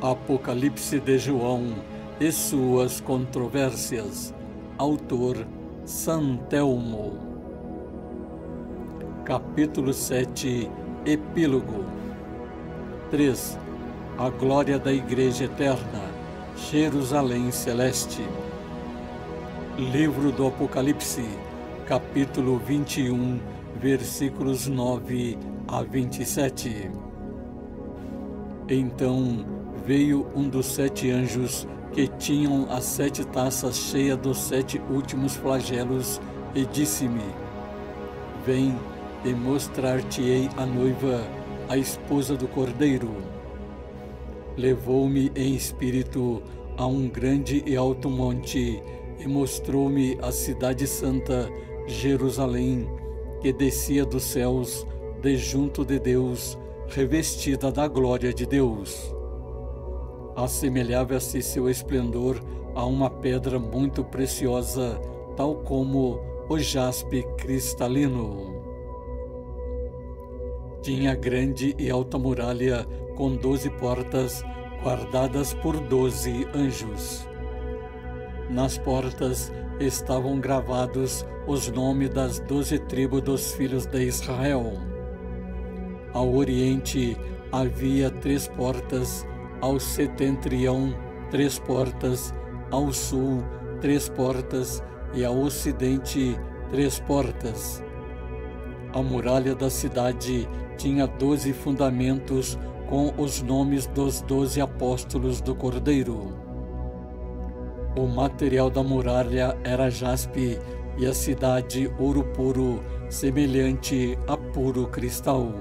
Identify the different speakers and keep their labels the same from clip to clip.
Speaker 1: Apocalipse de João e suas controvérsias. Autor Santelmo. Capítulo 7. Epílogo 3. A glória da Igreja Eterna, Jerusalém Celeste. Livro do Apocalipse, capítulo 21, versículos 9 a 27. Então veio um dos 7 anjos que tinham as 7 taças cheias dos 7 últimos flagelos e disse-me: Vem e mostrar-te-ei a noiva, a esposa do Cordeiro. Levou-me em espírito a um grande e alto monte e mostrou-me a cidade santa, Jerusalém, que descia dos céus, de junto de Deus, revestida da glória de Deus. Assemelhava-se seu esplendor a uma pedra muito preciosa, tal como o jaspe cristalino. Tinha grande e alta muralha com 12 portas, guardadas por 12 anjos. Nas portas estavam gravados os nomes das 12 tribos dos filhos de Israel. Ao oriente havia 3 portas, ao setentrião 3 portas, ao sul 3 portas e ao ocidente 3 portas. A muralha da cidade tinha 12 fundamentos com os nomes dos 12 apóstolos do Cordeiro. O material da muralha era jaspe e a cidade ouro puro, semelhante a puro cristal.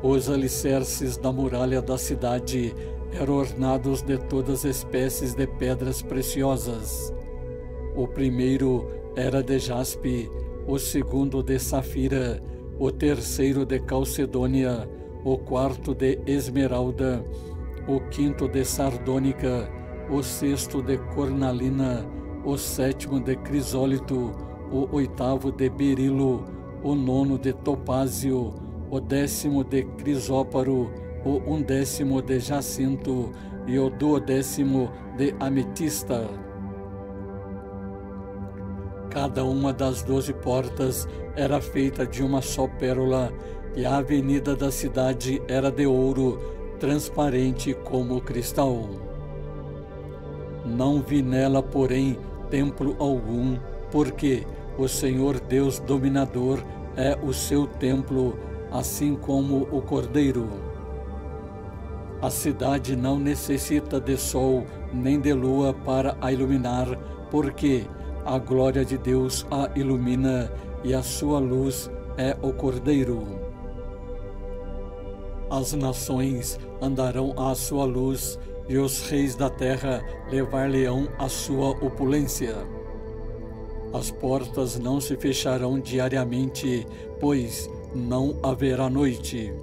Speaker 1: Os alicerces da muralha da cidade eram ornados de todas as espécies de pedras preciosas. O primeiro era de jaspe, o segundo de safira, o terceiro de calcedônia, o quarto de esmeralda, o quinto de sardônica, o sexto de cornalina, o sétimo de crisólito, o oitavo de berilo, o nono de topázio, o 10º de crisóparo, o 11º de jacinto e o 12º de ametista. Cada uma das 12 portas era feita de uma só pérola, e a avenida da cidade era de ouro, transparente como cristal. Não vi nela, porém, templo algum, porque o Senhor Deus dominador é o seu templo, assim como o Cordeiro. A cidade não necessita de sol nem de lua para a iluminar, porque a glória de Deus a ilumina e a sua luz é o Cordeiro. As nações andarão à sua luz e os reis da terra levar-lhe-ão a sua opulência. As portas não se fecharão diariamente, pois não haverá noite.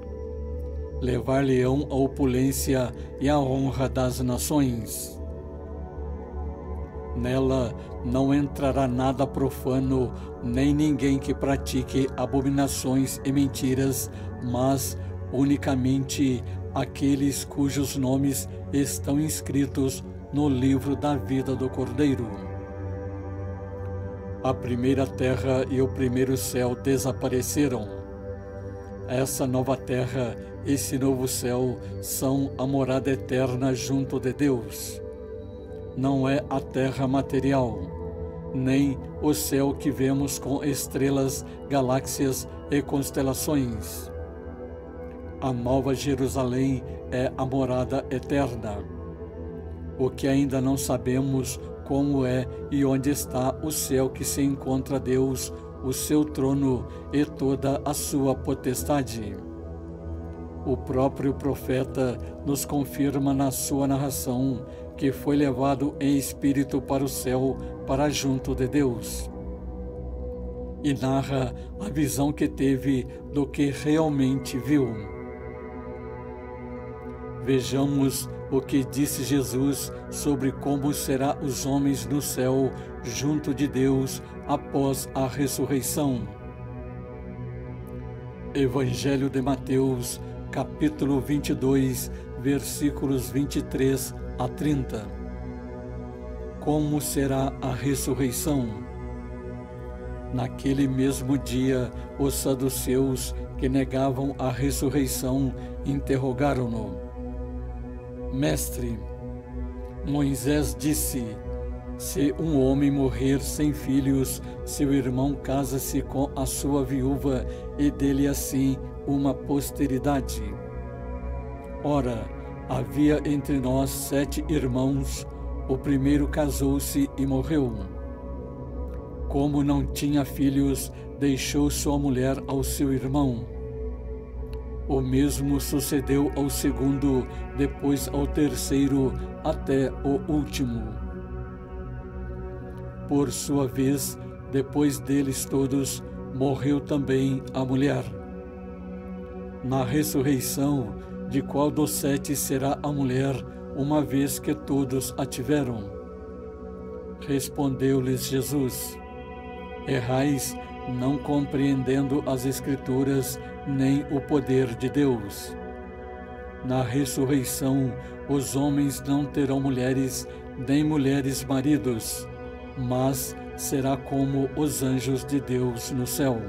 Speaker 1: Levar-lhe-ão a opulência e a honra das nações. Nela não entrará nada profano, nem ninguém que pratique abominações e mentiras, mas unicamente aqueles cujos nomes estão inscritos no livro da vida do Cordeiro. A primeira terra e o primeiro céu desapareceram. Essa nova terra, esse novo céu, são a morada eterna junto de Deus. Não é a terra material, nem o céu que vemos com estrelas, galáxias e constelações. A nova Jerusalém é a morada eterna. O que ainda não sabemos como é e onde está o céu que se encontra Deus, o seu trono e toda a sua potestade. O próprio profeta nos confirma na sua narração que foi levado em espírito para o céu, para junto de Deus. E narra a visão que teve do que realmente viu. Vejamos o que disse Jesus sobre como será os homens no céu, junto de Deus, após a ressurreição. Evangelho de Mateus, capítulo 22, versículos 23 a 30. Como será a ressurreição? Naquele mesmo dia, os saduceus, que negavam a ressurreição, interrogaram-no: Mestre, Moisés disse: se um homem morrer sem filhos, seu irmão casa-se com a sua viúva e dele assim uma posteridade. Ora, havia entre nós 7 irmãos, o primeiro casou-se e morreu. Como não tinha filhos, deixou sua mulher ao seu irmão. O mesmo sucedeu ao segundo, depois ao terceiro, até o último. Por sua vez, depois deles todos, morreu também a mulher. Na ressurreição, de qual dos 7 será a mulher, uma vez que todos a tiveram? Respondeu-lhes Jesus: errais, não compreendendo as Escrituras, nem o poder de Deus. Na ressurreição, os homens não terão mulheres, nem mulheres maridos, mas será como os anjos de Deus no céu.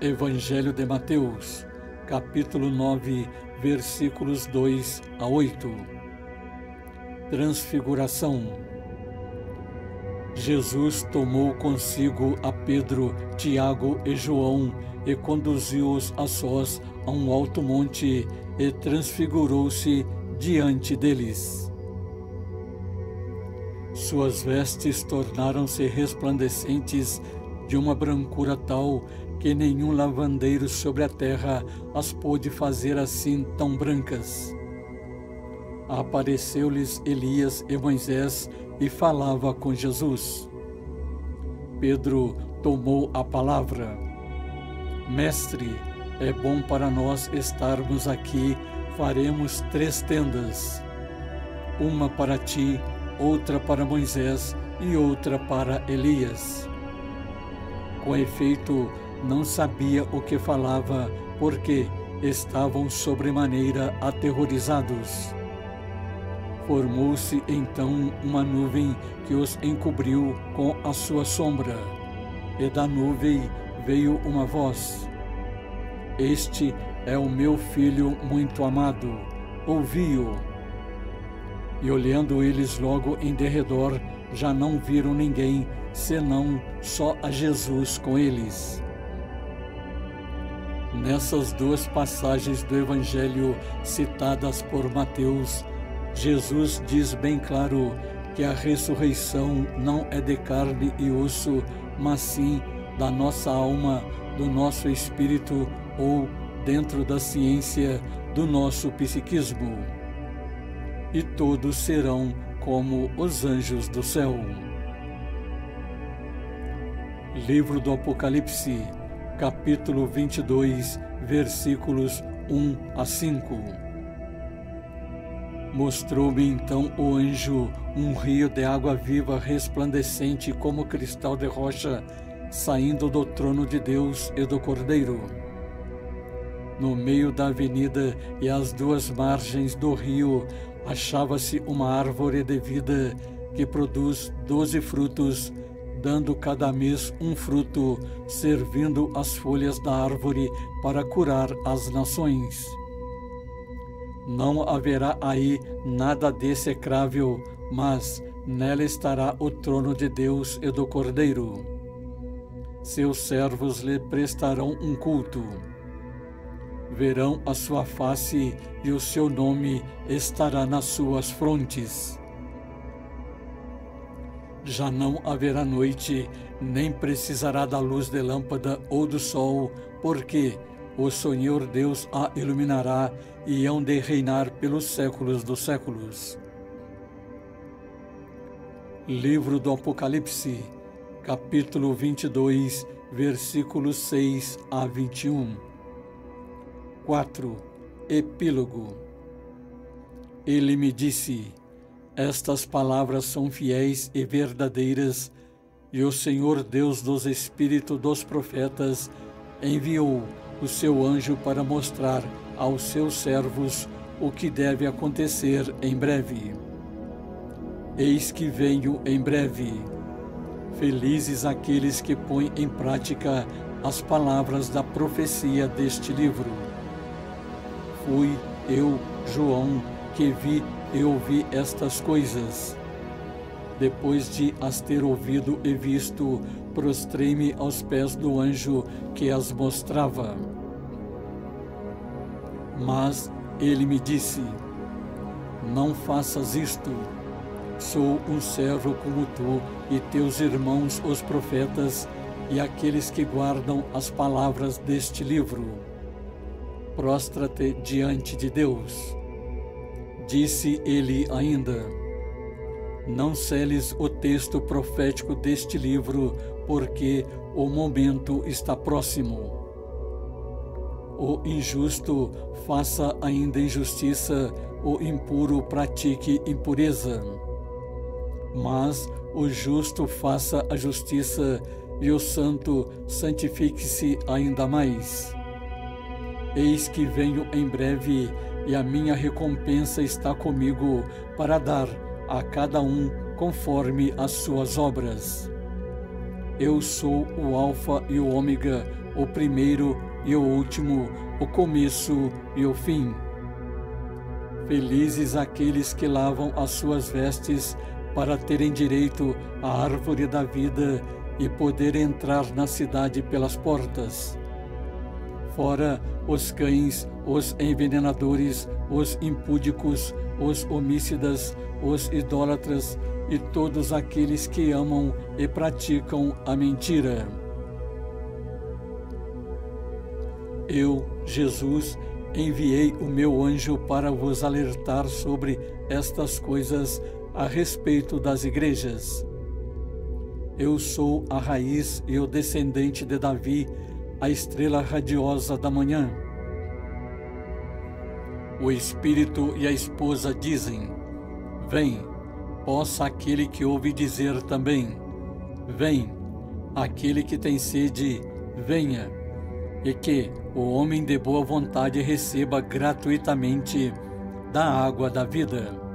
Speaker 1: Evangelho de Mateus, capítulo 9, versículos 2 a 8. Transfiguração. Jesus tomou consigo a Pedro, Tiago e João e conduziu-os a sós a um alto monte e transfigurou-se diante deles. Suas vestes tornaram-se resplandecentes de uma brancura tal que nenhum lavandeiro sobre a terra as pôde fazer assim tão brancas. Apareceu-lhes Elias e Moisés e falava com Jesus. Pedro tomou a palavra: Mestre, é bom para nós estarmos aqui, faremos 3 tendas, uma para ti, outra para Moisés e outra para Elias. Com efeito, não sabia o que falava, porque estavam sobremaneira aterrorizados. Formou-se então uma nuvem que os encobriu com a sua sombra, e da nuvem veio uma voz: Este é o meu filho muito amado, ouvi-o. E olhando eles logo em derredor, já não viram ninguém, senão só a Jesus com eles. Nessas 2 passagens do Evangelho citadas por Mateus, Jesus diz bem claro que a ressurreição não é de carne e osso, mas sim da nossa alma, do nosso espírito ou, dentro da ciência, do nosso psiquismo. E todos serão como os anjos do céu. Livro do Apocalipse, capítulo 22, versículos 1 a 5. Mostrou-me então o anjo um rio de água viva resplandecente como cristal de rocha, saindo do trono de Deus e do Cordeiro. No meio da avenida e às 2 margens do rio achava-se uma árvore de vida que produz 12 frutos, dando cada mês um fruto, servindo as folhas da árvore para curar as nações. Não haverá aí nada de execrável, mas nela estará o trono de Deus e do Cordeiro. Seus servos lhe prestarão um culto. Verão a sua face e o seu nome estará nas suas frontes. Já não haverá noite, nem precisará da luz de lâmpada ou do sol, porque o Senhor Deus a iluminará e hão de reinar pelos séculos dos séculos. Livro do Apocalipse, capítulo 22, versículos 6 a 21. 4. Epílogo. Ele me disse: estas palavras são fiéis e verdadeiras, e o Senhor Deus dos Espíritos dos profetas enviou o seu anjo para mostrar aos seus servos o que deve acontecer em breve. Eis que venho em breve. Felizes aqueles que põem em prática as palavras da profecia deste livro. Fui eu, João, que vi e ouvi estas coisas. Depois de as ter ouvido e visto, prostrei-me aos pés do anjo que as mostrava. Mas ele me disse: não faças isto. Sou um servo como tu e teus irmãos os profetas e aqueles que guardam as palavras deste livro. Prostra-te diante de Deus. Disse ele ainda: não seles o texto profético deste livro, porque o momento está próximo. O injusto faça ainda injustiça, o impuro pratique impureza. Mas o justo faça a justiça, e o santo santifique-se ainda mais. Eis que venho em breve, e a minha recompensa está comigo, para dar a cada um conforme as suas obras. Eu sou o Alfa e o Ômega, o primeiro e o último, o começo e o fim. Felizes aqueles que lavam as suas vestes, para terem direito à árvore da vida e poder entrar na cidade pelas portas. Fora os cães, os envenenadores, os impúdicos, os homicidas, os idólatras e todos aqueles que amam e praticam a mentira. Eu, Jesus, enviei o meu anjo para vos alertar sobre estas coisas a respeito das igrejas. Eu sou a raiz e o descendente de Davi, a estrela radiosa da manhã. O Espírito e a esposa dizem: vem. Possa aquele que ouve dizer também: vem. Aquele que tem sede, venha. E que o homem de boa vontade receba gratuitamente da água da vida.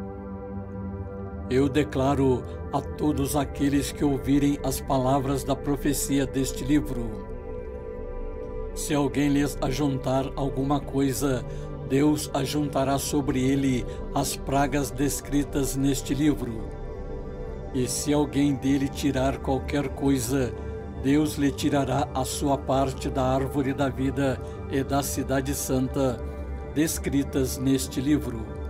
Speaker 1: Eu declaro a todos aqueles que ouvirem as palavras da profecia deste livro: se alguém lhes ajuntar alguma coisa, Deus ajuntará sobre ele as pragas descritas neste livro. E se alguém dele tirar qualquer coisa, Deus lhe tirará a sua parte da árvore da vida e da cidade santa, descritas neste livro.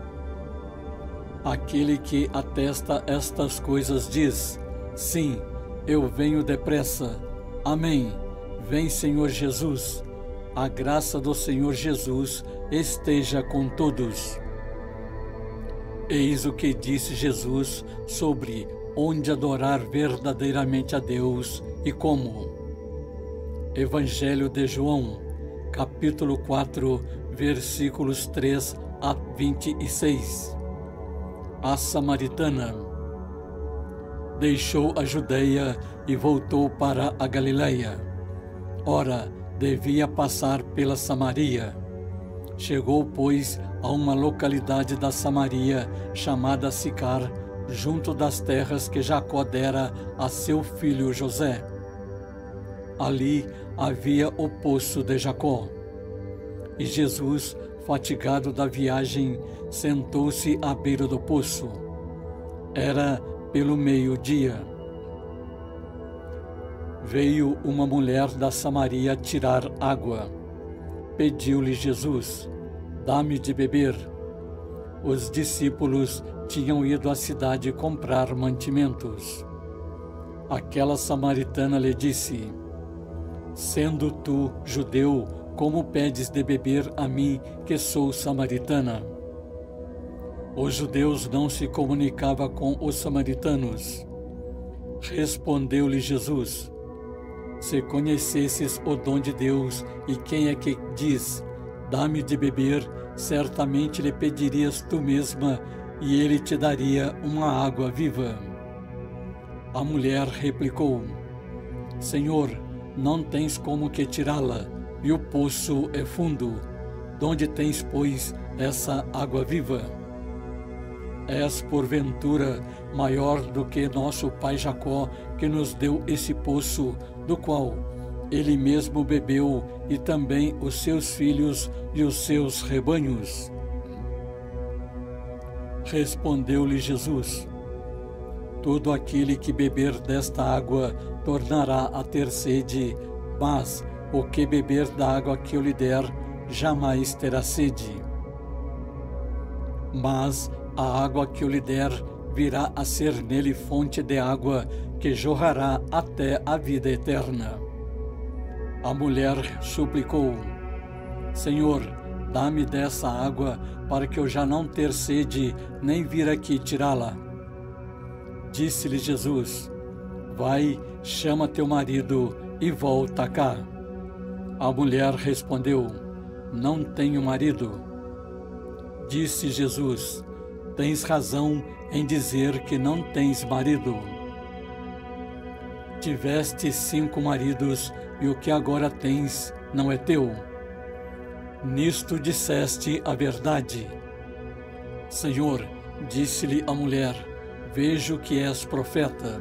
Speaker 1: Aquele que atesta estas coisas diz: sim, eu venho depressa. Amém. Vem, Senhor Jesus. A graça do Senhor Jesus esteja com todos. Eis o que disse Jesus sobre onde adorar verdadeiramente a Deus e como. Evangelho de João, capítulo 4, versículos 3 a 26. A samaritana deixou a Judeia e voltou para a Galileia. Ora, devia passar pela Samaria. Chegou, pois, a uma localidade da Samaria chamada Sicar, junto das terras que Jacó dera a seu filho José. Ali havia o poço de Jacó. E Jesus, fatigado da viagem, sentou-se à beira do poço. Era pelo meio-dia. Veio uma mulher da Samaria tirar água. Pediu-lhe Jesus: dá-me de beber. Os discípulos tinham ido à cidade comprar mantimentos. Aquela samaritana lhe disse: sendo tu judeu, como pedes de beber a mim, que sou samaritana? Os judeus não se comunicavam com os samaritanos. Respondeu-lhe Jesus: se conhecesses o dom de Deus e quem é que diz: dá-me de beber, certamente lhe pedirias tu mesma, e ele te daria uma água viva. A mulher replicou: Senhor, não tens como que tirá-la, e o poço é fundo. Donde tens, pois, essa água viva? És, porventura, maior do que nosso pai Jacó, que nos deu esse poço, do qual ele mesmo bebeu, e também os seus filhos e os seus rebanhos? Respondeu-lhe Jesus: todo aquele que beber desta água tornará a ter sede, mas o que beber da água que eu lhe der, jamais terá sede. Mas a água que eu lhe der virá a ser nele fonte de água que jorrará até a vida eterna. A mulher suplicou: Senhor, dá-me dessa água, para que eu já não ter sede, nem vir aqui tirá-la. Disse-lhe Jesus: vai, chama teu marido e volta cá. A mulher respondeu: não tenho marido. Disse Jesus: tens razão em dizer que não tens marido. Tiveste 5 maridos, e o que agora tens não é teu. Nisto disseste a verdade. Senhor, disse-lhe a mulher, vejo que és profeta.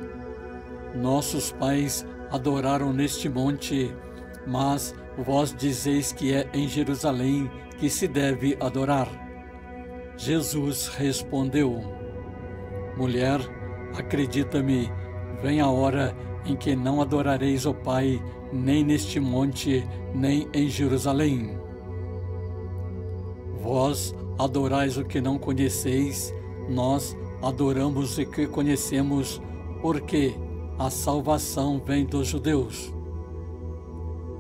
Speaker 1: Nossos pais adoraram neste monte, mas vós dizeis que é em Jerusalém que se deve adorar. Jesus respondeu: mulher, acredita-me, vem a hora em que não adorareis o Pai, nem neste monte, nem em Jerusalém. Vós adorais o que não conheceis, nós adoramos o que conhecemos, porque a salvação vem dos judeus.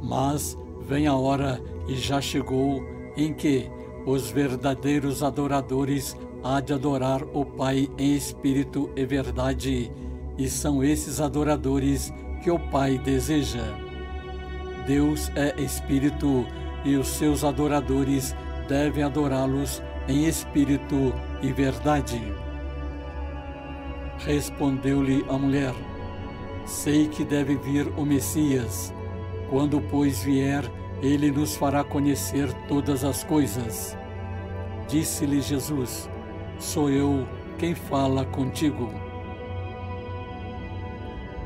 Speaker 1: Mas vem a hora, e já chegou, em que os verdadeiros adoradores há de adorar o Pai em espírito e verdade, e são esses adoradores que o Pai deseja. Deus é espírito, e os seus adoradores devem adorá-los em espírito e verdade. Respondeu-lhe a mulher: sei que deve vir o Messias. Quando, pois, vier, ele nos fará conhecer todas as coisas. Disse-lhe Jesus: sou eu quem fala contigo.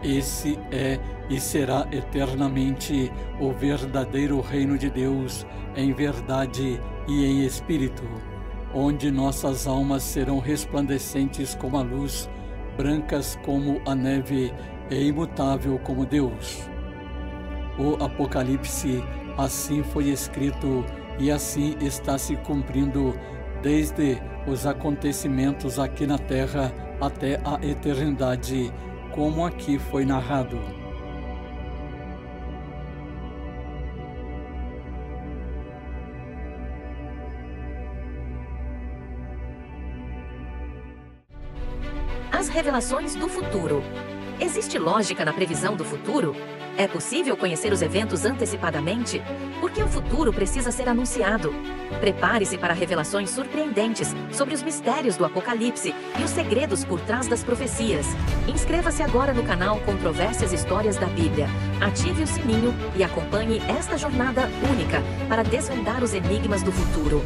Speaker 1: Esse é e será eternamente o verdadeiro reino de Deus, em verdade e em espírito, onde nossas almas serão resplandecentes como a luz, brancas como a neve e imutável como Deus. O Apocalipse assim foi escrito e assim está se cumprindo desde os acontecimentos aqui na terra até a eternidade, como aqui foi narrado.
Speaker 2: As revelações do futuro. Existe lógica na previsão do futuro? É possível conhecer os eventos antecipadamente? Porque o futuro precisa ser anunciado. Prepare-se para revelações surpreendentes sobre os mistérios do Apocalipse e os segredos por trás das profecias. Inscreva-se agora no canal Controvérsias Histórias da Bíblia. Ative o sininho e acompanhe esta jornada única para desvendar os enigmas do futuro.